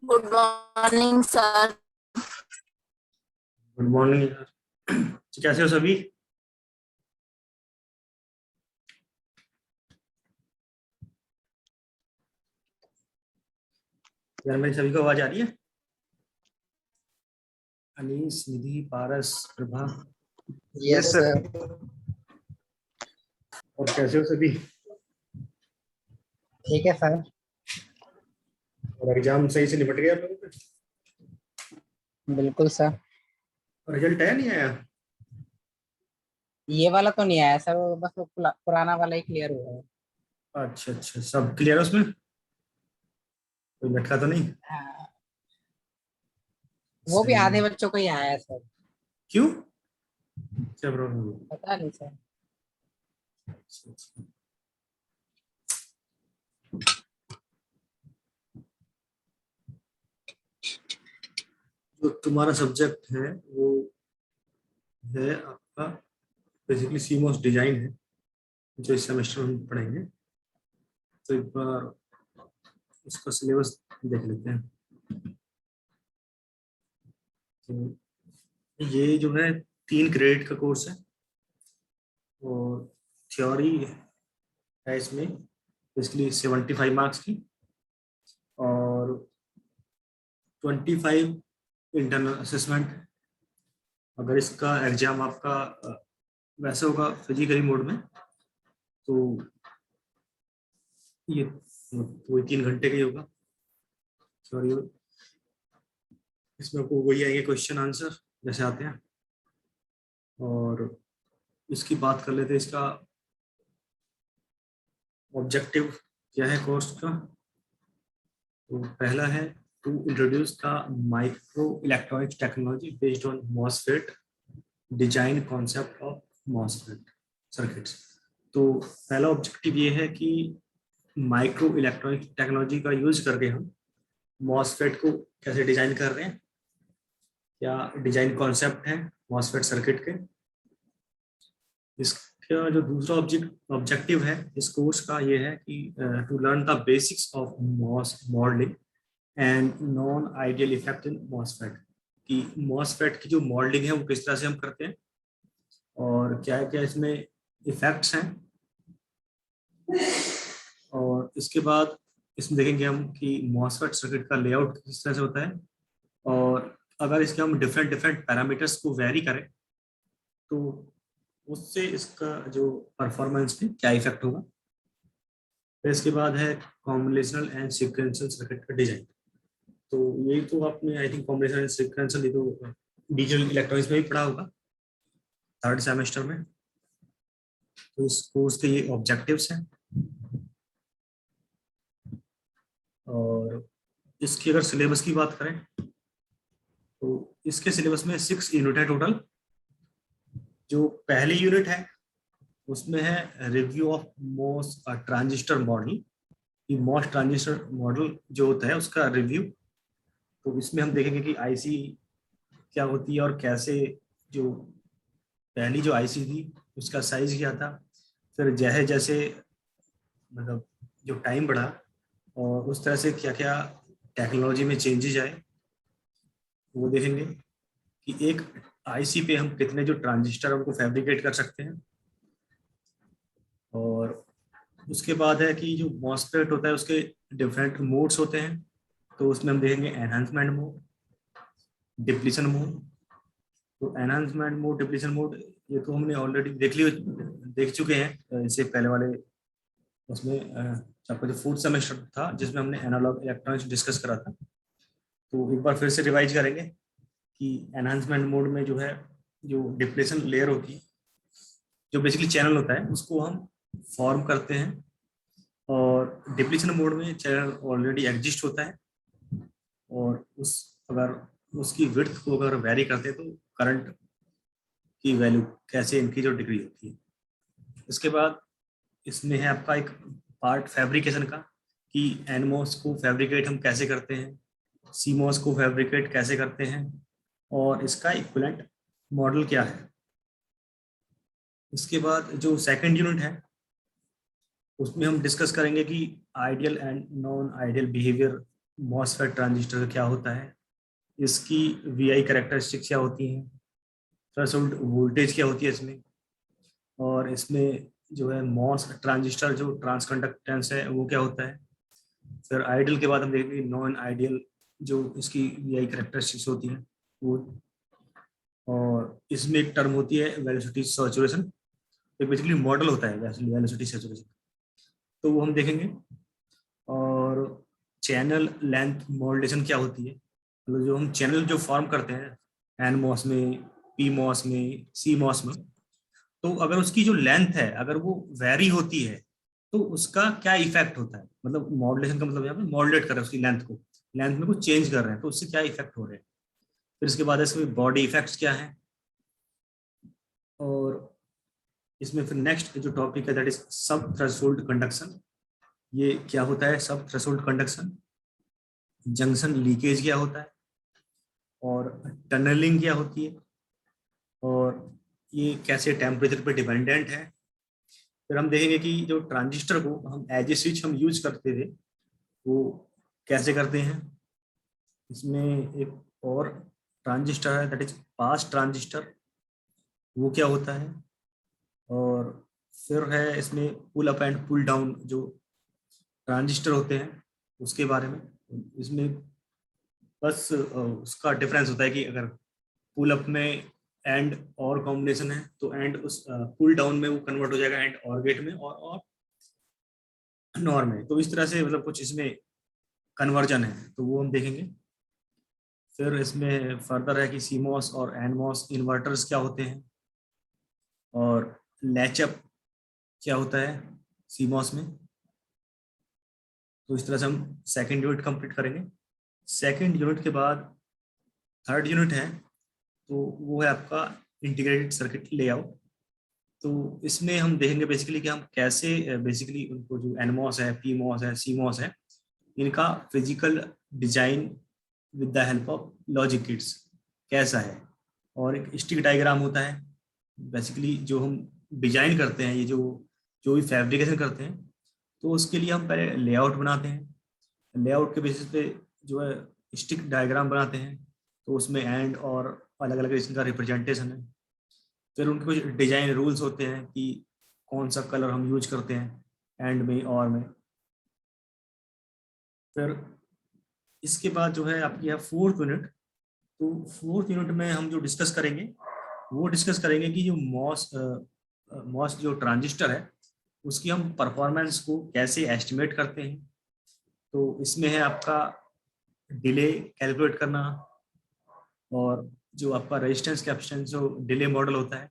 Good morning sir. Good morning यार। तो कैसे हो सभी? यार मेरी सभी को आवाज आ रही है? अनीस, निधि, पारस, प्रभा। Yes sir. और कैसे हो सभी? ठीक है सर। और एग्जाम सही से निपट गया आप लोगों का? बिल्कुल सर। रिजल्ट आया नहीं आया? ये वाला तो नहीं आया सर, वो बस वो पुराना वाला ही क्लियर हुआ है। अच्छा अच्छा, सब क्लियर है उसमें? कोई लटका तो नहीं? हाँ, वो भी सही आधे है। बच्चों को ही आया है सर। क्यों? क्या प्रॉब्लम है? पता नहीं सर। अच्छा, अच्छा। जो तुम्हारा सब्जेक्ट है वो है आपका बेसिकली सीमोस डिजाइन है, जो इस सेमेस्टर में हम पढ़ेंगे। तो एक बार उसका सिलेबस देख लेते हैं। तो ये जो है 3 क्रेडिट का कोर्स है और थ्योरी है इसमें बेसिकली 75 मार्क्स की और 25 इंटरनल असेसमेंट। अगर इसका एग्जाम आपका वैसे होगा फिजिकली मोड में तो ये वही 3 घंटे का ही होगा थ्योरी में। इसमें आपको वही आएंगे क्वेश्चन आंसर जैसे आते हैं। और इसकी बात कर लेते हैं, इसका ऑब्जेक्टिव क्या है कोर्स का। तो पहला है to introduce the micro electronics technology based on MOSFET design concept of MOSFET circuits. तो पहला ऑब्जेक्टिव ये है कि माइक्रो इलेक्ट्रॉनिक टेक्नोलॉजी का यूज करके हम मॉसफेट को कैसे डिजाइन कर रहे हैं, क्या डिजाइन कॉन्सेप्ट है मॉसफेट सर्किट के। इसका जो दूसरा ऑब्जेक्टिव है इस कोर्स का ये है कि to learn the basics of MOS modelling and non ideal effect in MOSFET, कि मॉसफेट की जो मॉडलिंग है वो किस तरह से हम करते हैं और क्या क्या इसमें इफेक्ट्स हैं। और इसके बाद इसमें देखेंगे हम कि मॉसफेट सर्किट का लेआउट किस तरह से होता है और अगर इसके हम डिफरेंट डिफरेंट पैरामीटर्स को वेरी करें तो उससे इसका जो परफॉर्मेंस पे क्या इफेक्ट होगा। फिर इसके बाद है कॉम्बिनेशनल एंड सीक्वेंशियल सर्किट का डिजाइन। तो यही तो आपने I think combination and sequential ये तो डिजिटल इलेक्ट्रॉनिक्स में भी पढ़ा होगा 3rd सेमेस्टर में। तो इस कोर्स के ये ऑब्जेक्टिव्स हैं और इसकी अगर सिलेबस की बात करें तो इसके सिलेबस में 6 यूनिट है टोटल। जो पहली यूनिट है उसमें है review of most transistor model, कि मोस्ट ट्रांजिस्टर मॉडल जो होता है उसका रिव्यू। तो इसमें हम देखेंगे कि आईसी क्या होती है और कैसे जो पहली जो आईसी थी उसका साइज क्या था। फिर जैसे जैसे मतलब जो टाइम बढ़ा और उस तरह से क्या क्या टेक्नोलॉजी में चेंजेस आए वो देखेंगे कि एक आईसी पे हम कितने जो ट्रांजिस्टर उनको फैब्रिकेट कर सकते हैं। और उसके बाद है कि जो मॉसफेट होता है उसके डिफरेंट मोड्स होते हैं। तो उसमें हम देखेंगे एनहांसमेंट मोड, डिप्लीशन मोड। तो एनहांसमेंट मोड, डिप्लीशन मोड ये तो हमने ऑलरेडी देख चुके हैं इससे पहले वाले उसमें आपका जो 4th सेमेस्टर था जिसमें हमने एनालॉग इलेक्ट्रॉनिक्स डिस्कस करा था। तो एक बार फिर से रिवाइज करेंगे कि एनहांसमेंट मोड में जो है जो डिप्लीशन लेयर होती है, जो बेसिकली चैनल होता है उसको हम फॉर्म करते हैं। और डिप्लीशन मोड में चैनल ऑलरेडी एग्जिस्ट होता है और उस अगर उसकी विड्थ को अगर वेरी करते हैं तो करंट की वैल्यू कैसे इंक्रीज और डिक्रीज होती है। इसके बाद इसमें है आपका एक पार्ट फैब्रिकेशन का, कि एनमोस को फैब्रिकेट हम कैसे करते हैं, सीमोस को फैब्रिकेट कैसे करते हैं और इसका इक्विवेलेंट मॉडल क्या है। इसके बाद जो सेकंड यूनिट है उसमें हम डिस्कस करेंगे कि ideal and non ideal behaviour MOSFET transistor क्या होता है, इसकी वीआई कैरेक्टरिस्टिक्स क्या होती हैं, थ्रेशोल्ड वोल्टेज क्या होती है इसमें, और इसमें जो है मॉस ट्रांजिस्टर जो ट्रांसकंडक्टेंस है वो क्या होता है। फिर आइडियल के बाद हम देखेंगे नॉन आइडियल जो इसकी वीआई कैरेक्टरिस्टिक्स होती है वो, और इसमें एक टर्म होती है वेलोसिटी सैचुरेशन, एक बेसिकली मॉडल होता है वेलोसिटी सैचुरेशन, तो वो हम देखेंगे। और चैनल लेंथ मॉड्यूलेशन क्या होती है, मतलब जो हम चैनल जो फॉर्म करते हैं एन मॉस में, पी मॉस में, सी मॉस में, तो अगर उसकी जो लेंथ है अगर वो वेरी होती है तो उसका क्या इफेक्ट होता है, मतलब मॉड्यूलेशन का मतलब यहाँ पे मॉड्यूलेट कर रहे हैं उसकी लेंथ को, लेंथ में कुछ चेंज कर रहे हैं तो उससे क्या इफेक्ट हो रहे हैं। फिर इसके बाद इसमें बॉडी इफेक्ट्स क्या है, और इसमें फिर नेक्स्ट जो टॉपिक है दैट इज सब थ्रेशोल्ड कंडक्शन, ये क्या होता है सब थ्रेशोल्ड कंडक्शन, जंक्शन लीकेज क्या होता है, और टनलिंग क्या होती है, और ये कैसे टेम्परेचर पे डिपेंडेंट है। फिर हम देखेंगे कि जो ट्रांजिस्टर को हम एज ए स्विच हम यूज करते थे वो कैसे करते हैं। इसमें एक और ट्रांजिस्टर है दैट इज पास ट्रांजिस्टर, वो क्या होता है, और फिर है इसमें pull up and pull down जो ट्रांजिस्टर होते हैं उसके बारे में। इसमें बस उसका डिफरेंस होता है कि अगर पुल अप में एंड और कॉम्बिनेशन है तो एंड उस पुल डाउन में वो कन्वर्ट हो जाएगा एंड और गेट में और नॉर में, तो इस तरह से मतलब कुछ इसमें कन्वर्जन है तो वो हम देखेंगे। फिर इसमें फर्दर है कि सीमॉस और एनमॉस इन्वर्टर्स क्या होते हैं, और लैचअप क्या होता है सीमॉस में। तो इस तरह से हम सेकंड यूनिट कंप्लीट करेंगे। सेकंड यूनिट के बाद थर्ड यूनिट है तो वो है आपका इंटीग्रेटेड सर्किट लेआउट। तो इसमें हम देखेंगे बेसिकली कि हम कैसे बेसिकली उनको जो एनमॉस है, पीमॉस है, सीमॉस है, इनका physical design with the help of logic kits कैसा है। और एक स्टिक डायग्राम होता है बेसिकली जो हम डिजाइन करते हैं, ये जो जो भी फैब्रिकेशन करते हैं तो उसके लिए हम पहले लेआउट बनाते हैं, लेआउट के बेसिस पे जो है स्टिक डायग्राम बनाते हैं, तो उसमें एंड और अलग अलग इसका रिप्रेजेंटेशन है। फिर उनके कुछ डिजाइन रूल्स होते हैं कि कौन सा कलर हम यूज करते हैं एंड में और में। फिर इसके बाद जो है आपकी है फोर्थ यूनिट। तो फोर्थ यूनिट में हम जो डिस्कस करेंगे वो डिस्कस करेंगे कि जो मॉस जो ट्रांजिस्टर है उसकी हम परफॉर्मेंस को कैसे एस्टिमेट करते हैं। तो इसमें है आपका डिले कैलकुलेट करना, और जो आपका रेजिस्टेंस कैपेसिटेंस जो डिले मॉडल होता है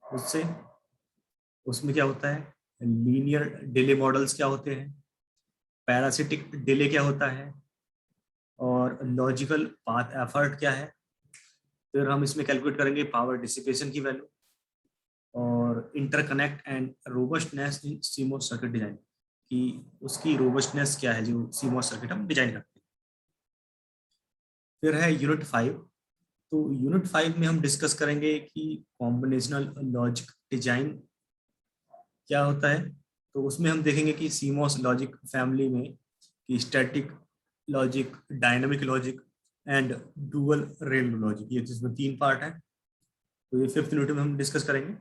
उससे, उसमें क्या होता है लीनियर डिले मॉडल्स क्या होते हैं, पैरासिटिक डिले क्या होता है, और लॉजिकल पाथ एफर्ट क्या है। फिर हम इसमें कैलकुलेट करेंगे पावर डिसिपेशन की वैल्यू, और interconnect and robustness in CMOS circuit design कि उसकी रोबस्टनेस क्या है जो सीमोस सर्किट हम डिजाइन करते हैं। फिर है यूनिट 5। तो यूनिट 5 में हम डिस्कस करेंगे कि कॉम्बिनेशनल लॉजिक डिजाइन क्या होता है। तो उसमें हम देखेंगे कि सीमोस लॉजिक फैमिली में कि static logic, dynamic logic and dual rail logic, ये जिसमें 3 पार्ट है। तो ये 5th यूनिट में हम डिस्कस करेंगे।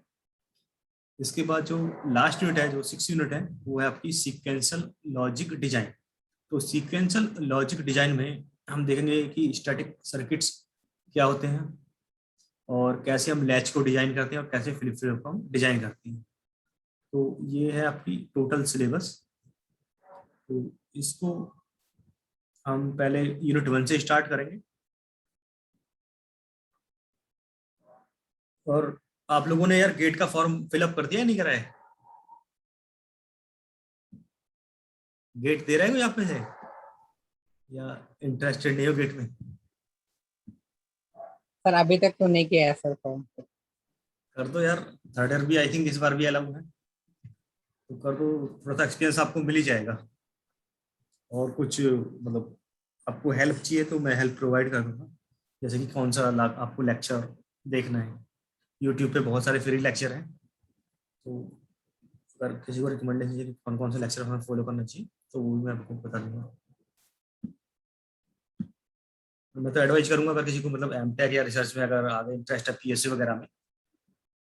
इसके बाद जो लास्ट यूनिट है जो 6th यूनिट है वो है आपकी सीक्वेंशियल लॉजिक डिजाइन। तो सीक्वेंशियल लॉजिक डिजाइन में हम देखेंगे कि स्टैटिक सर्किट्स क्या होते हैं, और कैसे हम लैच को डिजाइन करते हैं, और कैसे फ्लिप फ्लॉप को हम डिजाइन करते हैं। तो ये है आपकी टोटल सिलेबस। तो इसको हम पहले यूनिट 1 से स्टार्ट करेंगे। और आप लोगों ने यार गेट का फॉर्म फिलअप कर दिया नहीं करा है? गेट दे रहे हो यहाँ पे से, या इंटरेस्टेड नहीं हो गेट में? सर अभी तक तो नहीं किया है सर फॉर्म। कर दो यार, थर्ड ईयर भी आई थिंक इस बार भी अलाउ है, तो कर दो, थोड़ा सा एक्सपीरियंस आपको मिल ही जाएगा। और कुछ मतलब आपको हेल्प चाहिए तो मैं हेल्प प्रोवाइड कर दूंगा, जैसे कि कौन सा आपको लेक्चर देखना है, यूट्यूब पे बहुत सारे फ्री लेक्चर हैं। तो अगर किसी को रिकमेंडेशन चाहिए कि कौन कौन से लेक्चर हमें फॉलो करना चाहिए तो वो भी मैं आपको बता दूंगा। मैं तो एडवाइज करूंगा अगर किसी को मतलब एमटेक या रिसर्च में अगर आगे इंटरेस्ट है पीएससी वगैरह में,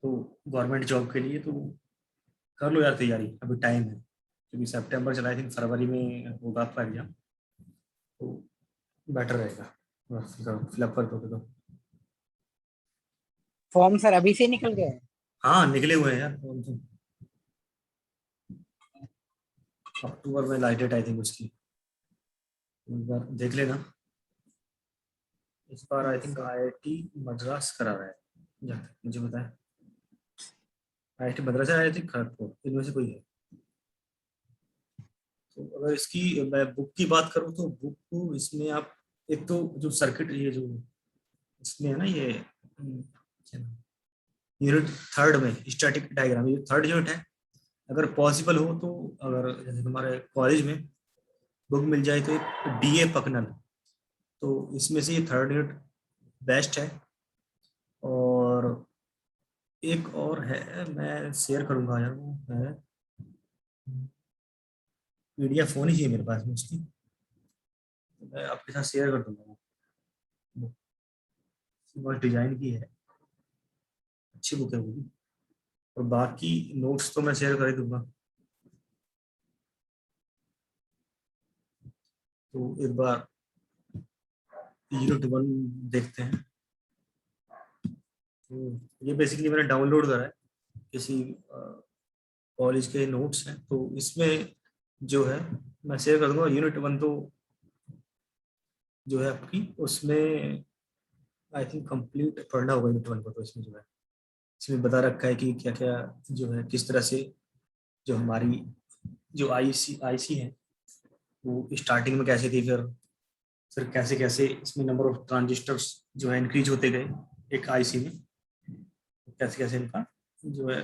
तो गवर्नमेंट जॉब के लिए तो कर लो यार तैयारी, अभी टाइम है, क्योंकि सितंबर चला, आई थिंक फरवरी में होगा आपका एग्जाम, तो बेटर रहेगा फिलअप कर दोगे तो। फॉर्म सर अभी से निकल गए हैं? हाँ निकले हुए हैं यार, और तो अक्टूबर में लास्ट डेट आई थिंक उसकी, एक बार देख लेना। इस बार आई थिंक आईआईटी मद्रास करा रहा है, जहाँ तक मुझे पता है आईआईटी मद्रास है, आई थिंक खड़गपुर, इनमें से कोई है। तो अगर इसकी मैं बुक की बात करूँ तो बुक को इसमें आप एक तो जो सर्किट ये जो इसमें है ना ये यूनिट थर्ड में स्टैटिक डायग्राम, ये थर्ड यूनिट है, अगर पॉसिबल हो तो अगर जैसे तुम्हारे कॉलेज में बुक मिल जाए तो एक डीए पकनल, तो इसमें से ये थर्ड यूनिट बेस्ट है। और एक और है, मैं शेयर करूंगा यार, वो है पीडीएफ होनी चाहिए मेरे पास में उसकी, तो मैं आपके साथ शेयर कर दूंगा। वो बहुत डिजाइन की है, अच्छी बुक है वो भी, और बाकी नोट्स तो मैं शेयर कर ही दूंगा। तो एक बार यूनिट वन देखते हैं। तो ये बेसिकली मैंने डाउनलोड करा है, किसी कॉलेज के नोट्स हैं, तो इसमें जो है मैं शेयर कर दूंगा। यूनिट वन तो जो है आपकी उसमें आई थिंक कंप्लीट पढ़ना होगा यूनिट वन को, तो इसमें जो है इसमें बता रखा है कि क्या क्या जो है किस तरह से जो हमारी जो आईसी है वो स्टार्टिंग में कैसे थी, फिर कैसे कैसे इसमें नंबर ऑफ ट्रांजिस्टर्स जो है इंक्रीज होते गए एक आईसी में, कैसे कैसे इनका जो है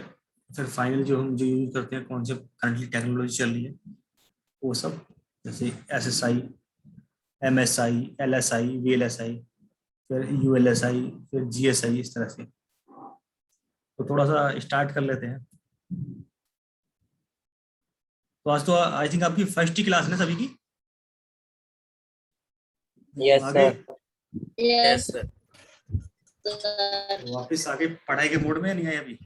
फिर फाइनल जो हम जो यूज करते हैं, कौन से करंटली टेक्नोलॉजी चल रही है वो सब, जैसे एसएसआई, एमएसआई, एलएसआई, वीएलएसआई, फिर यूएलएसआई, फिर जीएसआई, इस तरह से। तो थोड़ा सा स्टार्ट कर लेते हैं। तो आज तो आई थिंक आपकी फर्स्ट ही क्लास है ना सभी की? यस आगे सर। Yes, sir. sir. वापस आगे पढ़ाई के मूड में नहीं आए अभी?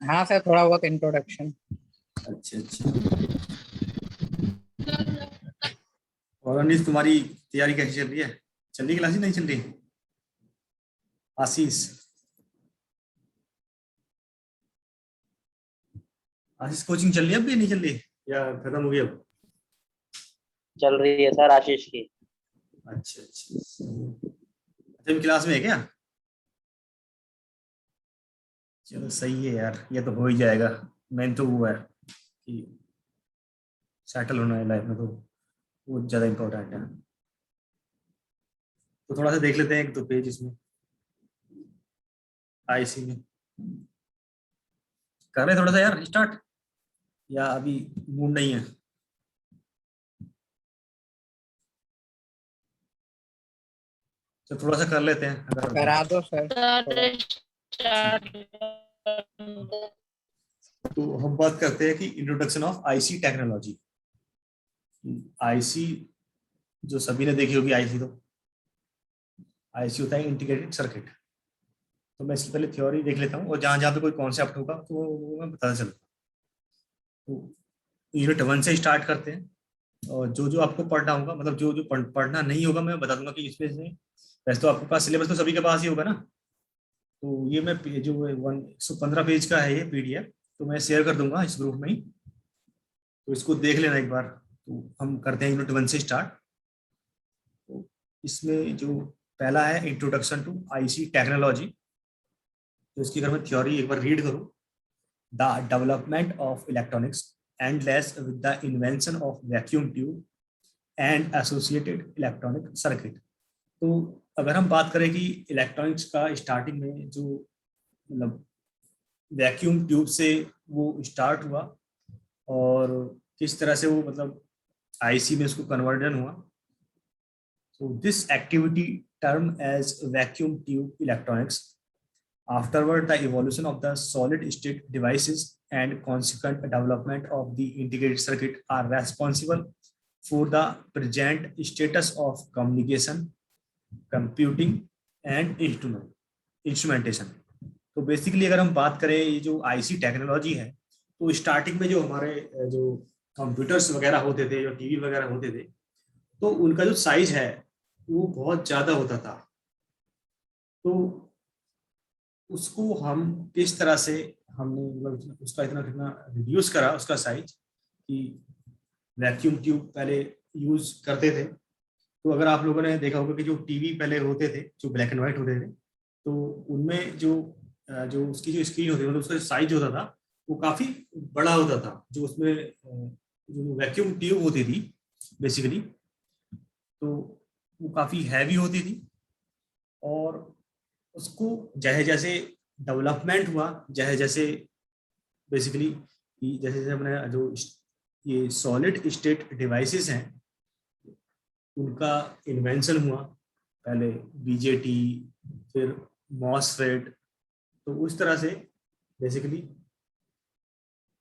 हाँ सर, थोड़ा बहुत इंट्रोडक्शन। अच्छा अच्छा। और अनीस तुम्हारी तैयारी कैसी चल रही है? चल रही क्लास ही नहीं चल रही? आशीष, आशीष कोचिंग चल रही है अब भी नहीं चल रही, या खत्म हो गई अब? चल रही है सर आशीष की। अच्छा अच्छा, अभी क्लास में है क्या? चलो सही है यार, ये तो हो ही जाएगा। मेन तो वो है कि सेटल होना है लाइफ में, तो वो ज्यादा इम्पोर्टेंट है। तो थोड़ा सा देख लेते हैं एक दो पेज इसमें आईसी में, कर रहे थोड़ा सा यार स्टार्ट, या अभी मूड नहीं है? तो थोड़ा सा कर लेते हैं अगर करा दो सर। Start. तो हम बात करते हैं कि introduction of IC technology. IC जो सभी ने देखी होगी, आईसी तो आईसी होता है इंटीग्रेटेड सर्किट। तो मैं इससे पहले थ्योरी देख लेता हूँ, और जहाँ जहाँ पे कोई कॉन्सेप्ट होगा तो वो मैं बताता चलूँगा। तो यूनिट वन से स्टार्ट करते हैं, और जो जो आपको पढ़ना होगा, मतलब जो जो पढ़ना नहीं होगा मैं बता दूंगा कि इसमें से। वैसे तो आपके पास सिलेबस तो सभी के पास ही होगा ना, तो ये मैं जो 115 पेज का है ये पीडीएफ, तो मैं शेयर कर दूंगा इस ग्रुप में ही, तो इसको देख लेना एक बार। तो हम करते हैं यूनिट वन से स्टार्ट। तो इसमें जो पहला है इंट्रोडक्शन टू आईसी टेक्नोलॉजी, तो इसकी अगर मैं थ्योरी एक बार रीड करूँ, the development of electronics endless with the invention of vacuum tube and associated electronic circuit. तो अगर हम बात करें कि इलेक्ट्रॉनिक्स का स्टार्टिंग में जो मतलब वैक्यूम ट्यूब से वो स्टार्ट हुआ, और किस तरह से वो मतलब आईसी में उसको कन्वर्जन हुआ। So this activity termed as vacuum tube electronics. Afterward, the evolution of the solid-state devices and consequent development of the integrated circuit are responsible for the present status of communication, computing and instrumentation. तो basically अगर हम बात करें ये जो IC technology है, तो starting में जो हमारे जो कंप्यूटर्स वगैरह होते थे, जो टीवी वगैरह होते थे, तो उनका जो साइज है वो बहुत ज़्यादा होता था। तो उसको हम किस तरह से हमने मतलब उसका इतना कितना रिड्यूस करा उसका साइज, कि वैक्यूम ट्यूब पहले यूज करते थे। तो अगर आप लोगों ने देखा होगा कि जो टीवी पहले होते थे जो ब्लैक एंड व्हाइट होते थे, तो उनमें जो जो उसकी जो स्क्रीन होती थी, मतलब उसका साइज होता था वो काफ़ी बड़ा होता था। जो उसमें जो वैक्यूम ट्यूब होती थी बेसिकली, तो वो काफ़ी हैवी होती थी। और उसको जैसे जैसे डेवलपमेंट हुआ, जैसे जैसे बेसिकली जैसे जैसे हमने जो ये सॉलिड स्टेट डिवाइसेस हैं उनका इन्वेंशन हुआ, पहले बीजेटी, फिर मॉसफेट। तो उस तरह से बेसिकली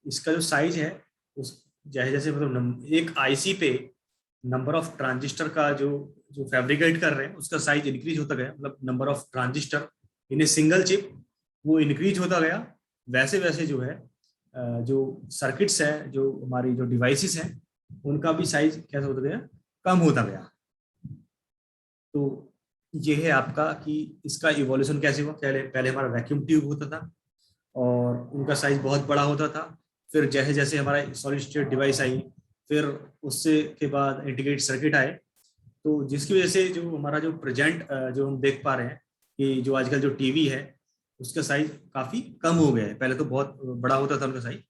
इसका जो साइज है उस जैसे जैसे मतलब एक आईसी पे नंबर ऑफ ट्रांजिस्टर का जो जो फैब्रिकेट कर रहे हैं उसका साइज इंक्रीज होता गया, मतलब number of transistor in a single chip वो इंक्रीज होता गया। वैसे वैसे जो है जो सर्किट्स है, जो हमारी जो डिवाइसेस हैं, उनका भी साइज कैसा होता गया, कम होता गया। तो ये है आपका कि इसका इवोल्यूशन कैसे हुआ। पहले पहले हमारा वैक्यूम ट्यूब होता था और उनका साइज बहुत बड़ा होता था। फिर जैसे जैसे हमारा सॉलिड स्टेट डिवाइस आई, फिर उससे के बाद इंटीग्रेटेड सर्किट आए, तो जिसकी वजह से जो हमारा जो प्रेजेंट जो हम देख पा रहे हैं कि जो आजकल जो टीवी है उसका साइज काफ़ी कम हो गया है। पहले तो बहुत बड़ा होता था उनका साइज।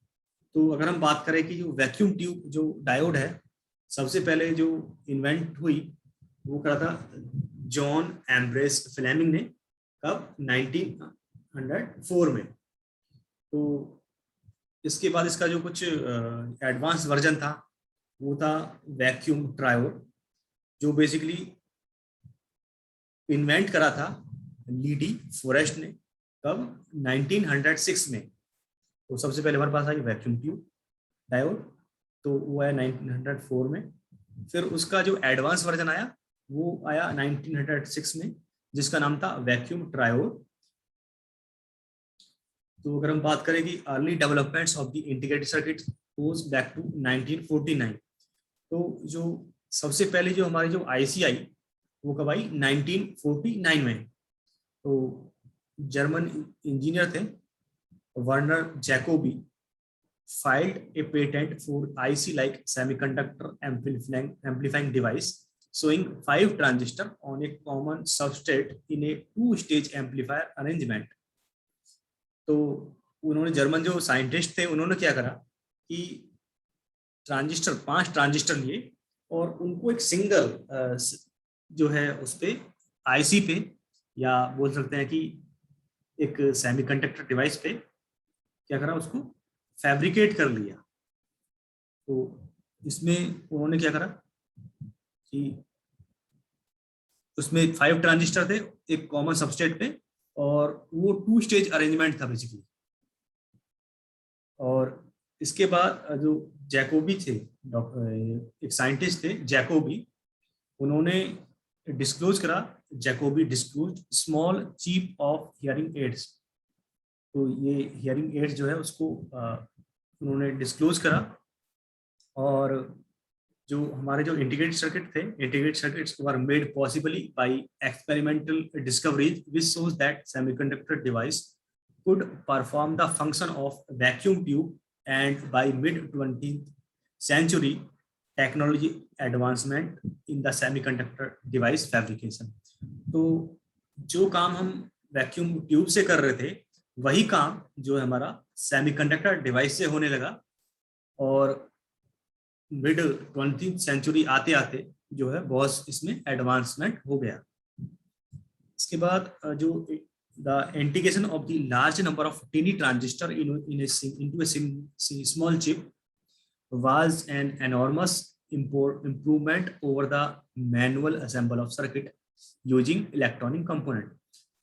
तो अगर हम बात करें कि जो वैक्यूम ट्यूब जो डायोड है, सबसे पहले जो इन्वेंट हुई वो करा था जॉन एम्ब्रेस फ्लेमिंग ने, कब 1904 में। तो इसके बाद इसका जो कुछ एडवांस वर्जन था वो था वैक्यूम ट्रायोड, जो बेसिकली इन्वेंट करा था लीडी फॉरेस्ट ने, कब 1906 में। तो सबसे पहले हमारे पास आई वैक्यूम ट्यूब डायोड, तो वो आया 1904 में। फिर उसका जो एडवांस वर्जन आया वो आया 1906 में, जिसका नाम था वैक्यूम ट्रायोड। तो अगर हम बात करें कि early developments of the integrated circuit goes back to 1949। तो जो सबसे पहले जो हमारी जो आईसी आई वो कब आई, 1949 में। तो जर्मन इंजीनियर थे Werner Jacobi filed a patent for IC like semiconductor amplifying device showing 5 transistor on a common substrate in a 2-stage amplifier arrangement। तो उन्होंने जर्मन जो साइंटिस्ट थे उन्होंने क्या करा कि ट्रांजिस्टर 5 ट्रांजिस्टर लिए और उनको एक सिंगल जो है उस पे आईसी पे, या बोल सकते हैं कि एक सेमीकंडक्टर डिवाइस पे क्या करा, उसको फैब्रिकेट कर लिया। तो इसमें उन्होंने क्या करा कि उसमें 5 ट्रांजिस्टर थे एक कॉमन सबस्ट्रेट पे, और वो 2 स्टेज अरेंजमेंट था बेसिकली। और इसके बाद जो जैकोबी थे, एक साइंटिस्ट थे जैकोबी, उन्होंने डिस्क्लोज करा, Jacobi disclose small chip off hearing aids. तो ये हियरिंग एड्स जो है उसको उन्होंने डिस्क्लोज करा। और जो हमारे जो इंटीग्रेटेड सर्किट थे, integrated circuits were made possibly by experimental discoveries which shows that semiconductor device could perform the function of vacuum tube, and by mid 20th century technology advancement in the semiconductor device fabrication। तो जो काम हम vacuum tube से कर रहे थे वही काम जो है हमारा सेमीकंडक्टर डिवाइस से होने लगा। और मिड 20th सेंचुरी आते आते जो है बहुत इसमें एडवांसमेंट हो गया। इसके बाद जो the integration of the large number of tiny transistor into a small chip was an enormous improvement over the manual assemble of circuit using electronic component।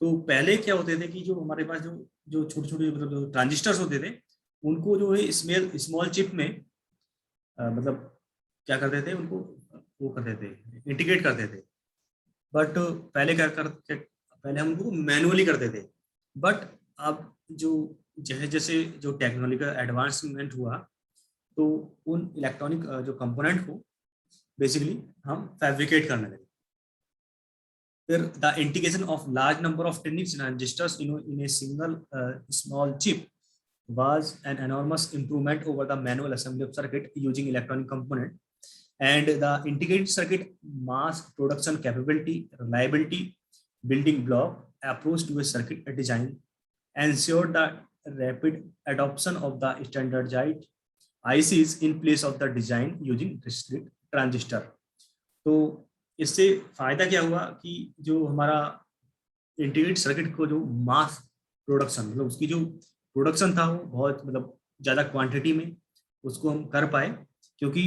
तो पहले क्या होते थे कि जो हमारे पास जो छोटे छोटे मतलब जो ट्रांजिस्टर्स होते थे उनको जो है स्मॉल चिप में मतलब क्या करते थे, उनको वो करते थे, इंटीग्रेट करते थे। बट पहले हम उनको मैनुअली करते थे। बट अब जो जैसे जैसे जो टेक्नोलॉजिकल एडवांसमेंट हुआ, तो उन इलेक्ट्रॉनिक जो कंपोनेंट को बेसिकली हम फैब्रिकेट करने लगे। फिर the integration of large number of transistors in a single small chip was an enormous improvement over the manual assembly of circuit using electronic component, and the integrated circuit mass production capability, reliability, building block approach to a circuit design ensured the rapid adoption of the standardized ICs in place of the design using discrete transistor. तो इससे फायदा क्या हुआ कि जो हमारा integrated circuit को जो मास प्रोडक्शन, मतलब उसकी जो प्रोडक्शन था वो बहुत मतलब ज़्यादा क्वांटिटी में उसको हम कर पाए, क्योंकि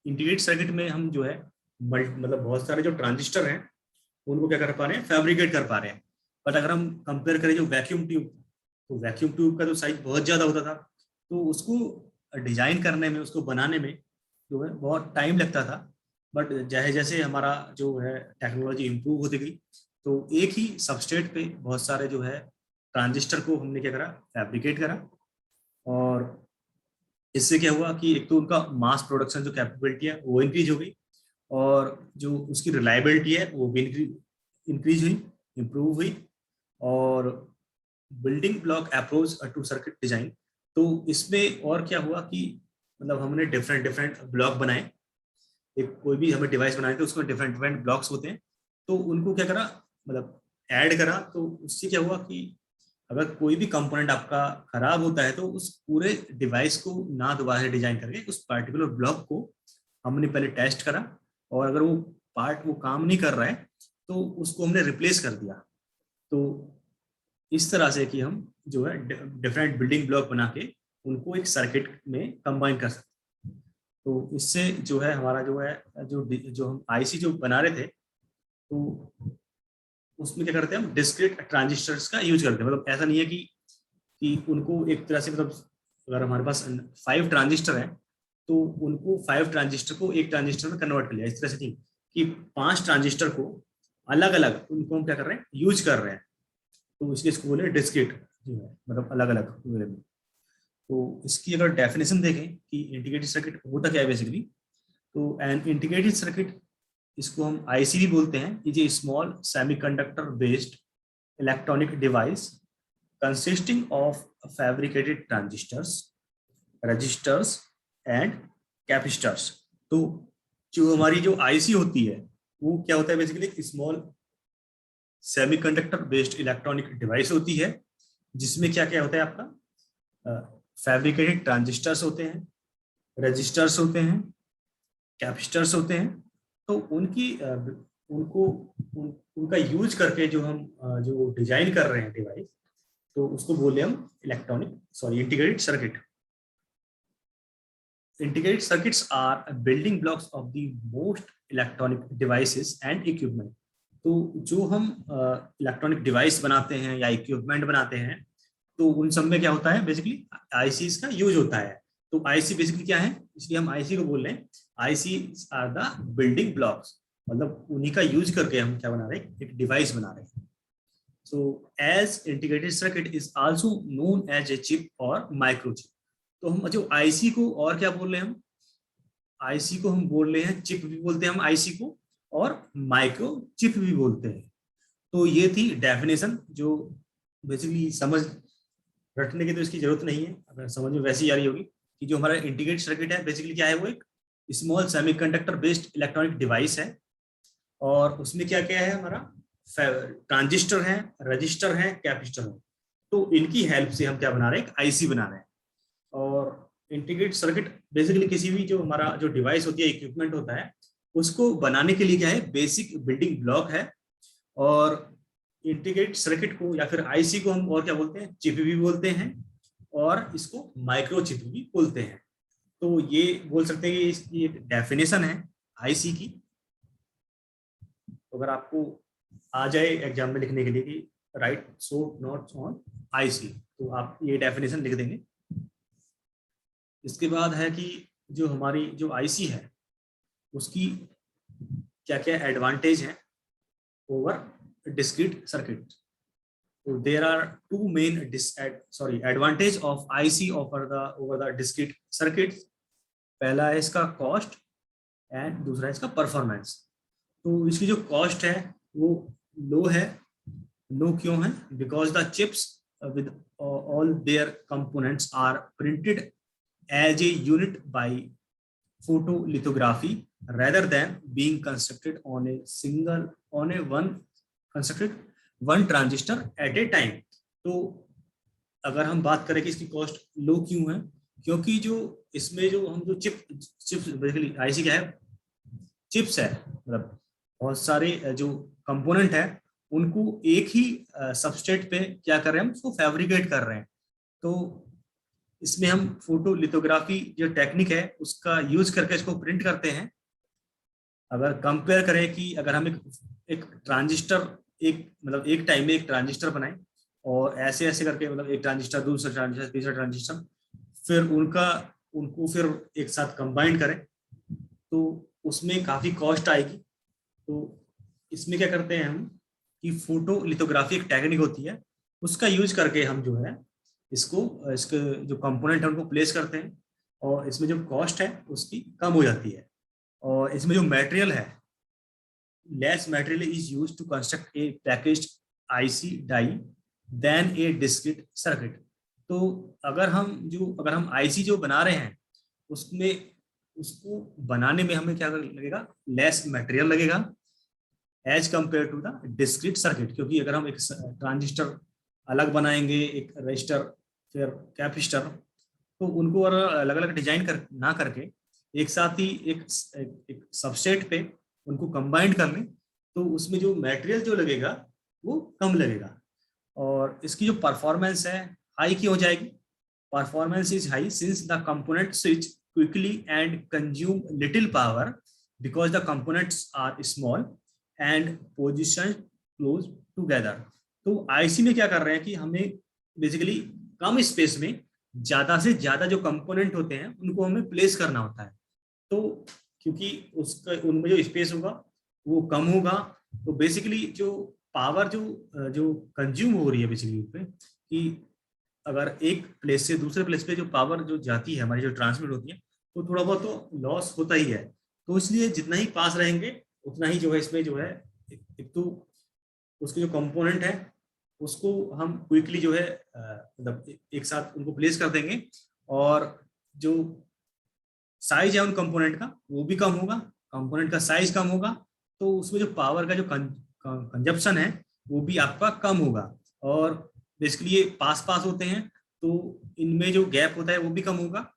इंटीग्रेटेड सर्किट में हम जो है मतलब बहुत सारे जो ट्रांजिस्टर हैं उनको क्या कर पा रहे हैं, फैब्रिकेट कर पा रहे हैं। बट अगर हम कंपेयर करें जो वैक्यूम ट्यूब, तो वैक्यूम ट्यूब का तो साइज बहुत ज़्यादा होता था, तो उसको डिजाइन करने में, उसको बनाने में जो है बहुत टाइम लगता था। बट जैसे जैसे हमारा जो है टेक्नोलॉजी इम्प्रूव होती गई, तो एक ही सबस्ट्रेट पे बहुत सारे जो है ट्रांजिस्टर को हमने क्या करा, फैब्रिकेट करा। और इससे क्या हुआ कि एक तो उनका मास प्रोडक्शन जो कैपेबिलिटी है वो इंक्रीज हो गई, और जो उसकी रिलायबिलिटी है वो भी इंक्रीज हुई, इम्प्रूव हुई। और building block approach to circuit design, तो इसमें और क्या हुआ कि मतलब हमने डिफरेंट डिफरेंट ब्लॉक बनाए। एक कोई भी हमें डिवाइस बनाए थे उसमें डिफरेंट डिफरेंट ब्लॉक्स होते हैं, तो उनको क्या करा, मतलब ऐड करा। तो उससे क्या हुआ कि अगर कोई भी कंपोनेंट आपका खराब होता है तो उस पूरे डिवाइस को ना दोबारा डिजाइन करके उस पर्टिकुलर ब्लॉक को हमने पहले टेस्ट करा, और अगर वो पार्ट वो काम नहीं कर रहा है तो उसको हमने रिप्लेस कर दिया। तो इस तरह से कि हम जो है डिफरेंट बिल्डिंग ब्लॉक बना के उनको एक सर्किट में कंबाइन कर सकते हैं। तो इससे जो है हमारा जो है जो हम आईसी जो बना रहे थे, तो उसमें क्या करते हैं, हम डिस्क्रीट ट्रांजिस्टर्स का यूज करते हैं। मतलब ऐसा नहीं है कि उनको एक तरह से, मतलब अगर हमारे पास 5 ट्रांजिस्टर हैं तो उनको 5 ट्रांजिस्टर को एक ट्रांजिस्टर में कन्वर्ट कर लिया, इस तरह से नहीं कि 5 ट्रांजिस्टर को अलग अलग उनको हम क्या कर रहे हैं, यूज कर रहे हैं। तो इसलिए इसको बोले डिस्क्रीट, मतलब अलग अलग। तो इसकी अगर डेफिनेशन देखें कि इंटीग्रेटेड सर्किट होता क्या है बेसिकली, तो एन इंटीग्रेटेड सर्किट, इसको हम आईसी भी बोलते हैं, is a small semiconductor based electronic device consisting of fabricated transistors, resistors and capacitors. तो जो हमारी जो आईसी होती है वो क्या होता है, basically small semiconductor based electronic device होती है, जिसमें क्या क्या होता है, आपका फैब्रिकेटेड ट्रांजिस्टर्स होते हैं, रजिस्टर्स होते हैं, कैपेसिटर्स होते हैं। तो उनका यूज करके जो हम जो डिजाइन कर रहे हैं डिवाइस, तो उसको बोले हम integrated circuit. Integrated circuits are building blocks of the most electronic devices and equipment. तो जो हम इलेक्ट्रॉनिक डिवाइस बनाते हैं या इक्विपमेंट बनाते हैं, तो उन सब में क्या होता है, बेसिकली आईसीज का यूज होता है। तो आईसी बेसिकली क्या है, इसलिए हम आईसी को बोल रहे हैं, IC are the building blocks, मतलब उन्हीं का यूज करके हम क्या बना रहे हैं, एक डिवाइस बना रहे हैं। So as integrated circuit is also known as a chip और माइक्रोचिप। तो हम जो आईसी को और क्या बोल रहे हैं, हम आईसी को हम बोल रहे हैं, चिप भी बोलते हैं हम आईसी को, और माइक्रो चिप भी बोलते हैं। तो ये थी डेफिनेशन, जो बेसिकली समझ रटने की तो इसकी जरूरत नहीं है, अगर समझ में वैसी आ रही होगी कि जो हमारा इंटीग्रेटेड सर्किट है बेसिकली क्या है, वो एक small semiconductor based electronic device है, और उसमें क्या क्या है, हमारा ट्रांजिस्टर है, रजिस्टर है, कैपेसिटर है। तो इनकी हेल्प से हम क्या बना रहे हैं, एक आईसी बना रहे हैं। और इंटीग्रेटेड सर्किट बेसिकली किसी भी जो हमारा जो डिवाइस होती है, इक्विपमेंट होता है, उसको बनाने के लिए क्या है, बेसिक बिल्डिंग ब्लॉक है। और इंटीग्रेटेड सर्किट को या फिर आईसी को हम और क्या बोलते हैं, चिप भी बोलते हैं, और इसको माइक्रो चिप भी बोलते हैं। तो ये बोल सकते हैं कि इसकी एक डेफिनेशन है आईसी की। तो अगर आपको आ जाए एग्जाम में लिखने के लिए कि right short notes on IC, तो आप ये डेफिनेशन लिख देंगे। इसके बाद है कि जो हमारी जो आईसी है उसकी क्या क्या एडवांटेज है over discrete circuit. So there are two main advantage of IC over the discrete circuits. पहला है इसका कॉस्ट एंड दूसरा है इसका परफॉर्मेंस। तो इसकी जो कॉस्ट है वो लो है। लो क्यों है? Because the chips with all their components are printed as a unit by photolithography rather than being constructed on one transistor at a time। तो अगर हम बात करें कि इसकी कॉस्ट लो क्यों है, क्योंकि जो इसमें जो हम जो चिप्स बेसिकली आईसी क्या है, चिप्स है, मतलब बहुत सारे जो कंपोनेंट है उनको एक ही सबस्ट्रेट पे क्या कर रहे हैं, हम उसको फैब्रिकेट कर रहे हैं। तो इसमें हम फोटोलिथोग्राफी जो टेक्निक है उसका यूज करके इसको प्रिंट करते हैं। अगर कंपेयर करें कि अगर हम एक ट्रांजिस्टर एक टाइम में एक ट्रांजिस्टर बनाएं और ऐसे ऐसे करके, मतलब एक ट्रांजिस्टर दूसरा ट्रांजिस्टर तीसरा ट्रांजिस्टर, फिर उनको फिर एक साथ कंबाइन करें तो उसमें काफी कॉस्ट आएगी। तो इसमें क्या करते हैं हम कि फोटोलिथोग्राफी एक टेक्निक होती है, उसका यूज करके हम जो है इसके जो कंपोनेंट है उनको प्लेस करते हैं और इसमें जो कॉस्ट है उसकी कम हो जाती है। और इसमें जो मटेरियल है, less material is used to construct a packaged IC die than a discrete circuit. तो अगर हम आईसी जो बना रहे हैं उसको बनाने में हमें क्या लगेगा, लेस मटेरियल लगेगा as compare to the discrete circuit. क्योंकि अगर हम एक ट्रांजिस्टर अलग बनाएंगे, एक रजिस्टर फिर कैपेसिटर, तो उनको अलग अलग डिजाइन ना करके एक साथ ही एक सबस्ट्रेट पे उनको कंबाइन कर लें तो उसमें जो मटेरियल जो लगेगा वो कम लगेगा। और इसकी जो परफॉर्मेंस है हाई की हो जाएगी। Performance is high since the component switch quickly and consume little power because the components are small and position close together. तो आईसी में क्या कर रहे हैं कि हमें बेसिकली कम स्पेस में ज्यादा से ज्यादा जो कंपोनेंट होते हैं उनको हमें प्लेस करना होता है। तो क्योंकि उनमें जो स्पेस होगा वो कम होगा, तो बेसिकली जो पावर जो कंज्यूम हो रही है बेसिकली पे, कि अगर एक प्लेस से दूसरे प्लेस पे जो पावर जो जाती है हमारी, जो ट्रांसमिट होती है, तो थोड़ा बहुत तो लॉस होता ही है। तो इसलिए जितना ही पास रहेंगे उतना ही जो है इसमें जो है एक तो उसके जो कंपोनेंट है उसको हम क्विकली जो है मतलब एक साथ उनको प्लेस कर देंगे और जो साइज है उन कंपोनेंट का वो भी कम होगा। कंपोनेंट का साइज कम होगा तो उसमें जो पावर का जो कंजप्शन है वो भी आपका कम होगा। और बेसिकली ये पास होते हैं तो इनमें जो गैप होता है वो भी कम होगा,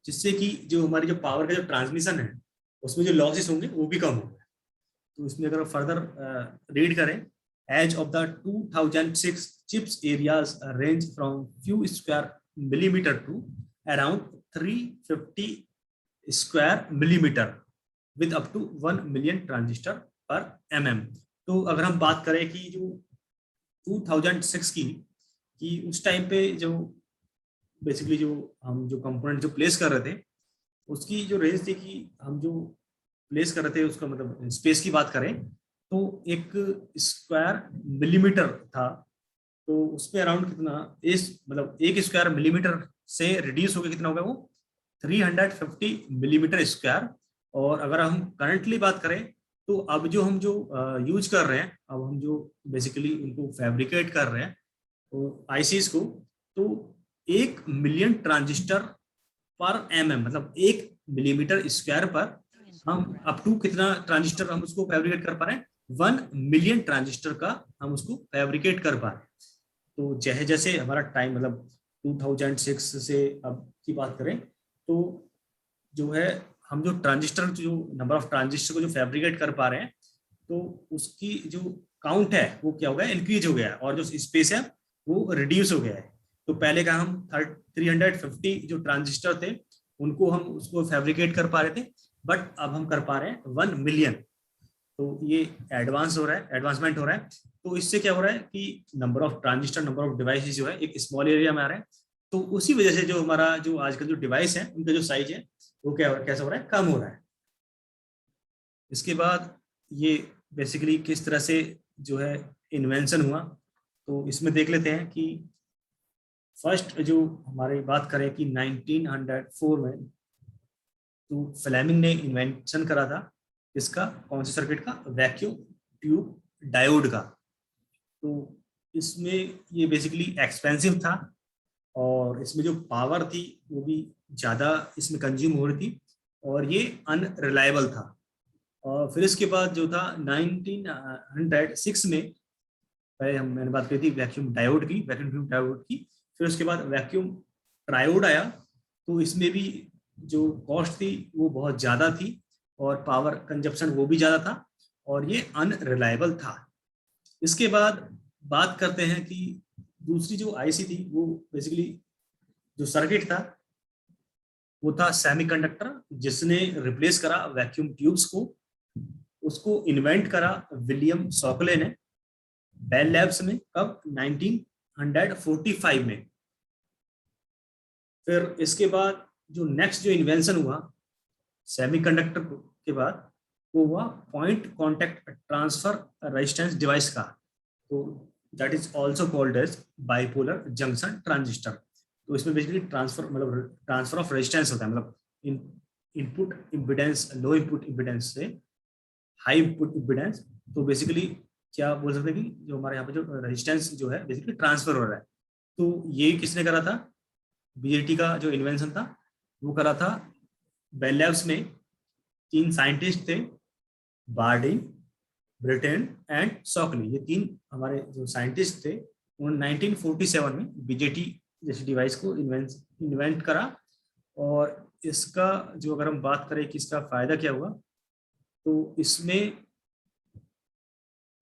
जिससे कि जो हमारी जो पावर का जो ट्रांसमिशन है उसमें जो लॉसेस होंगे वो भी कम होंगे। तो इसमें अगर फर्दर रीड करें, as of the 2006 chips areas range from few square millimetre to around 350 square millimetre with up to 1 million transistor per mm। तो अगर हम बात करें कि जो 2006 की उस टाइम पे जो बेसिकली जो हम जो कंपोनेंट जो प्लेस कर रहे थे उसकी जो रेंज थी कि हम जो प्लेस कर रहे थे उसका मतलब स्पेस की बात करें तो एक स्क्वायर मिलीमीटर था, तो उसमें अराउंड कितना मतलब एक स्क्वायर मिलीमीटर से रिड्यूस हो गया, कितना होगा वो 350 मिलीमीटर स्क्वायर। और अगर हम करंटली बात करें तो अब जो हम जो यूज कर रहे हैं, अब हम जो बेसिकली उनको फैब्रिकेट कर रहे हैं तो आईसीज को, तो 1 मिलियन ट्रांजिस्टर पर mm, मतलब 1 मिलीमीटर स्क्वायर पर हम अप टू कितना ट्रांजिस्टर हम उसको फैब्रिकेट कर पा रहे हैं, 1 मिलियन ट्रांजिस्टर का हम उसको फैब्रिकेट कर पा रहे हैं। तो जैसे जैसे हमारा टाइम मतलब 2006 से अब की बात करें तो जो है हम जो ट्रांजिस्टर जो नंबर ऑफ ट्रांजिस्टर को जो फैब्रिकेट कर पा रहे हैं तो उसकी जो काउंट है वो क्या हो गया, इंक्रीज हो गया है, और जो स्पेस है वो रिड्यूस हो गया है। तो पहले का हम 350 जो ट्रांजिस्टर थे उनको हम उसको फैब्रिकेट कर पा रहे थे, बट अब हम कर पा रहे हैं 1 मिलियन। तो ये एडवांसमेंट हो रहा है। तो इससे क्या हो रहा है कि number of transistor, number of devices जो है एक स्मॉल एरिया में आ रहे हैं। तो उसी वजह से जो हमारा जो आजकल जो डिवाइस है उनका जो साइज है वो कैसा हो रहा है, कम हो रहा है। इसके बाद ये बेसिकली किस तरह से जो है इन्वेंशन हुआ, तो इसमें देख लेते हैं कि फर्स्ट जो हमारी बात करें कि 1904 में तो फ्लेमिंग ने इन्वेंशन करा था इसका, कौन से सर्किट का, वैक्यूम ट्यूब डायोड का। तो इसमें ये बेसिकली एक्सपेंसिव था और इसमें जो पावर थी वो भी ज़्यादा इसमें कंज्यूम हो रही थी और ये अनरिलायबल था। और फिर इसके बाद जो था 1906 में मैंने बात की थी वैक्यूम डायोड की, वैक्यूम ट्यूब डायोड की। फिर उसके बाद वैक्यूम ट्रायोड आया, तो इसमें भी जो कॉस्ट थी वो बहुत ज़्यादा थी और पावर कंजप्शन वो भी ज़्यादा था और ये अनरिलायबल था। इसके बाद बात करते हैं कि दूसरी जो आईसी थी वो बेसिकली जो सर्किट था वो था सेमीकंडक्टर, जिसने रिप्लेस करा वैक्यूम ट्यूब्स को। उसको इन्वेंट करा विलियम शॉकले ने बेल लैब्स में, कब, 1945 में। फिर इसके बाद जो नेक्स्ट जो इन्वेंशन हुआ सेमीकंडक्टर के बाद वो हुआ point contact transfer resistance device का, तो that is also called as bipolar junction transistor. तो इसमें बेसिकली ट्रांसफर ऑफ रेजिस्टेंस होता है, मतलब input impedance, low input impedance से हाई इनपुट इम्पिडेंस। तो बेसिकली क्या बोल सकते हैं कि जो हमारे यहाँ पे जो रेजिस्टेंस जो है बेसिकली ट्रांसफर हो रहा है। तो ये किसने करा था, बीजेटी का जो इन्वेंशन था वो करा था बेल लैब्स में। 3 साइंटिस्ट थे, बार्डिन, ब्रिटेन एंड शॉकली। ये 3 हमारे जो साइंटिस्ट थे उन्होंने 1947 में बीजेटी जैसी डिवाइस को इन्वेंट करा। और इसका जो अगर हम बात करें कि इसका फायदा क्या हुआ, तो इसमें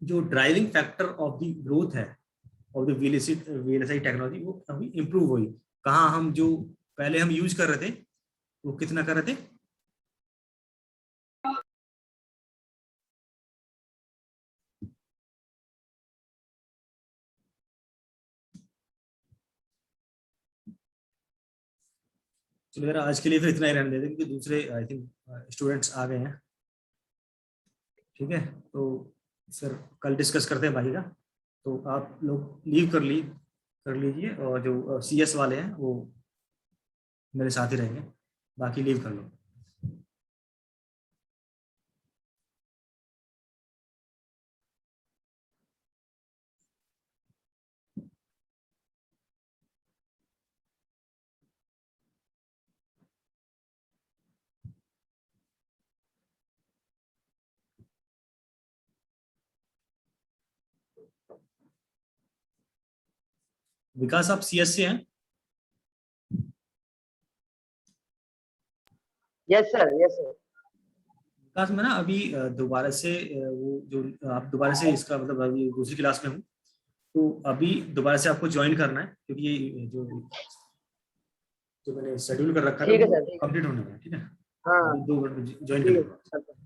जो driving factor of the growth है ऑफ द वीएलएसआई टेक्नोलॉजी वो अभी इम्प्रूव हुई। कहाँ हम जो पहले हम यूज कर रहे थे वो कितना कर रहे थे, चलो यार आज के लिए फिर इतना ही रहने देते हैं क्योंकि दूसरे आई थिंक स्टूडेंट्स आ गए हैं। ठीक है, तो फिर कल डिस्कस करते हैं बाकी का। तो आप लोग लीव कर लीजिए और जो सीएस वाले हैं वो मेरे साथ ही रहेंगे, बाकी लीव कर लो। विकास आप सीएस से हैं? Yes sir, yes sir. Vikas मैं ना अभी दोबारा से वो जो आप दोबारा से इसका मतलब अभी दूसरी क्लास में हूँ, तो अभी दोबारा से आपको ज्वाइन करना है क्योंकि ये जो मैंने शेड्यूल कर रखा ठीक है है सर, कंप्लीट होने वाला है। ठीक है, हाँ अभी 2 मिनट ज्वाइन ठीक है कर। सर।